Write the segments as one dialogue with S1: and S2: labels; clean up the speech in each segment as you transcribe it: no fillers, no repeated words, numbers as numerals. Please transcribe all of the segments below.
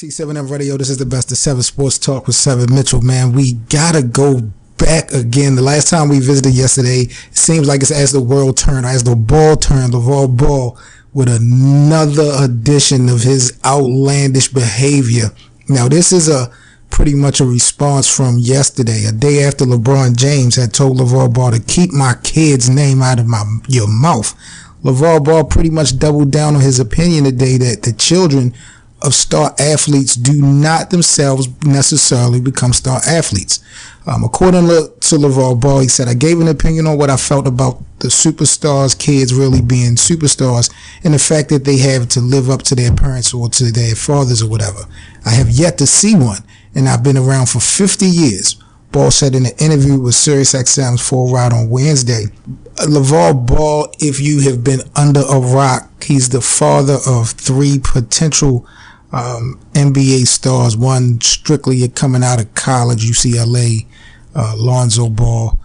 S1: T7M Radio, this is the best of 7 Sports Talk with 7 Mitchell, man. We gotta go back again. The last time we visited yesterday, it seems like it's as the world turned, as the ball turned, Lavar Ball with another edition of his outlandish behavior. Now, this is pretty much a response from yesterday, a day after LeBron James had told Lavar Ball to keep my kid's name out of your mouth. Lavar Ball pretty much doubled down on his opinion today that the children of star athletes do not themselves necessarily become star athletes. According to Lavar Ball, he said, I gave an opinion on what I felt about the superstars' kids really being superstars and the fact that they have to live up to their parents or to their fathers or whatever. I have yet to see one, and I've been around for 50 years. Ball said in an interview with SiriusXM's Full Ride on Wednesday. Lavar Ball, if you have been under a rock, he's the father of 3 potential NBA stars, one strictly coming out of college, UCLA, Lonzo Ball,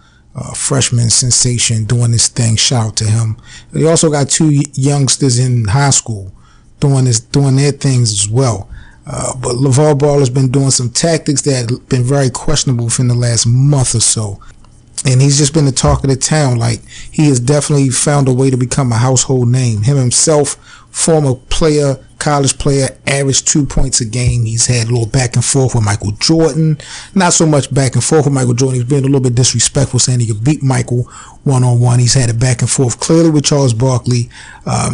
S1: freshman sensation, doing this thing. Shout out to him. He also got 2 youngsters in high school doing their things as well. But Lavar Ball has been doing some tactics that have been very questionable within the last month or so. And he's just been the talk of the town. Like, he has definitely found a way to become a household name. Him himself, former player, college player, averaged 2 points a game. He's had a little back and forth with Michael Jordan. Not so much back and forth with Michael Jordan. He's being a little bit disrespectful, saying he could beat Michael one-on-one. He's had it back and forth clearly with Charles Barkley.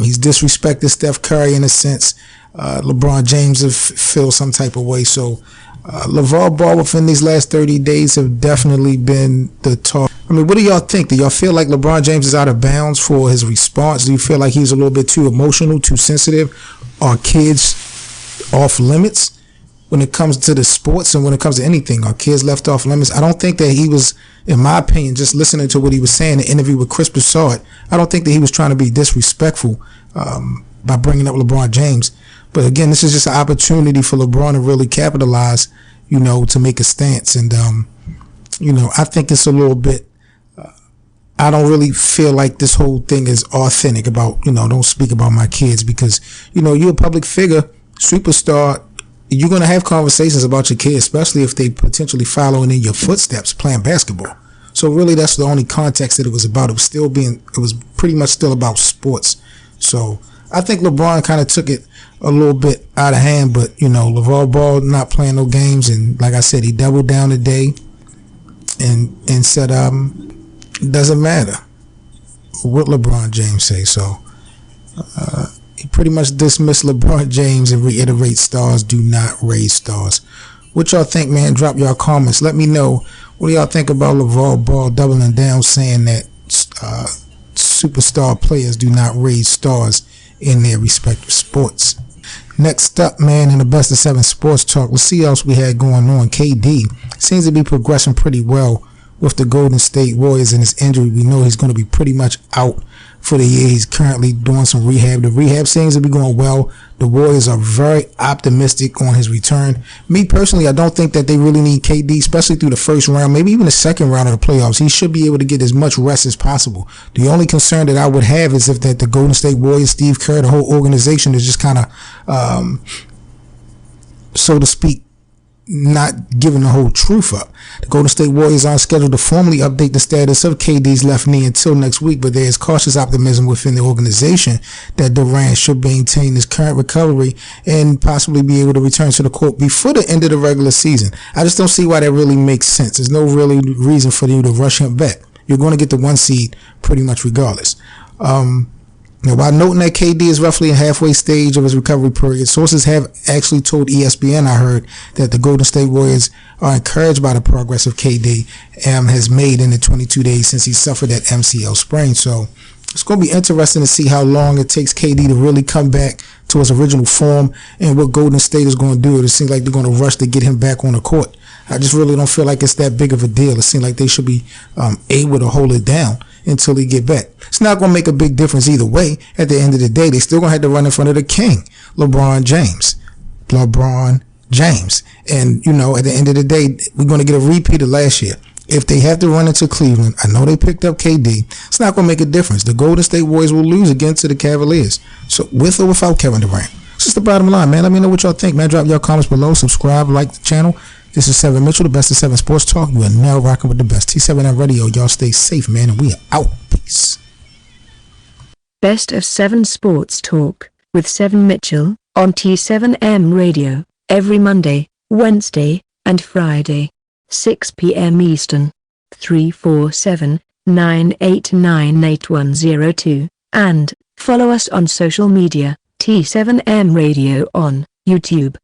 S1: He's disrespected Steph Curry in a sense. LeBron James feels some type of way. So Lavar Ball within these last 30 days have definitely been the talk. I mean, what do y'all think? Do y'all feel like LeBron James is out of bounds for his response? Do you feel like he's a little bit too emotional, too sensitive? Are kids off limits when it comes to the sports and when it comes to anything? Are kids left off limits? I don't think that he was, in my opinion, just listening to what he was saying in the interview with Chris Broussard, I don't think that he was trying to be disrespectful by bringing up LeBron James. But again, this is just an opportunity for LeBron to really capitalize, to make a stance. And, I think it's a little bit, I don't really feel like this whole thing is authentic about, don't speak about my kids because, you're a public figure, superstar. You're going to have conversations about your kids, especially if they potentially following in your footsteps playing basketball. So really, that's the only context that it was about. It was pretty much still about sports. So I think LeBron kind of took it a little bit out of hand, but, Lavar Ball not playing no games. And like I said, he doubled down today and said, it doesn't matter what LeBron James say. So he pretty much dismissed LeBron James and reiterate stars do not raise stars. What y'all think, man? Drop y'all comments. Let me know. What do y'all think about Lavar Ball doubling down, saying that superstar players do not raise stars in their respective sports? Next up, man, in the best of 7 Sports Talk, let's see what else we had going on. KD seems to be progressing pretty well with the Golden State Warriors and his injury. We know he's going to be pretty much out for the year. He's currently doing some rehab. The rehab seems to be going well. The Warriors are very optimistic on his return. Me personally, I don't think that they really need KD, especially through the first round, maybe even the second round of the playoffs. He should be able to get as much rest as possible. The only concern that I would have is if that the Golden State Warriors, Steve Kerr, the whole organization is just kind of, so to speak, not giving the whole truth up. The Golden State Warriors aren't scheduled to formally update the status of KD's left knee until next week, but there is cautious optimism within the organization that Durant should maintain his current recovery and possibly be able to return to the court before the end of the regular season. I just don't see why that really makes sense. There's no really reason for you to rush him back. You're going to get the 1 seed pretty much regardless. Now, while noting that KD is roughly in halfway stage of his recovery period, sources have actually told ESPN, I heard, that the Golden State Warriors are encouraged by the progress of KD has made in the 22 days since he suffered that MCL sprain. So it's going to be interesting to see how long it takes KD to really come back to his original form and what Golden State is going to do. It seems like they're going to rush to get him back on the court. I just really don't feel like it's that big of a deal. It seems like they should be able to hold it down until he get back. It's not going to make a big difference either way. At the end of the day, they still going to have to run in front of the king, LeBron James. And, at the end of the day, we're going to get a repeat of last year. If they have to run into Cleveland, I know they picked up KD. It's not going to make a difference. The Golden State Warriors will lose again to the Cavaliers. So with or without Kevin Durant. It's just the bottom line, man. Let me know what y'all think, man. Drop your comments below. Subscribe, like the channel. This is 7 Mitchell, the best of 7 Sports Talk. You are now rocking with the best. T7M Radio. Y'all stay safe, man, and we are out. Peace.
S2: Best of 7 Sports Talk with 7 Mitchell on T7M Radio every Monday, Wednesday, and Friday, 6 p.m. Eastern. 347-989-8102, and follow us on social media, T7M Radio on YouTube.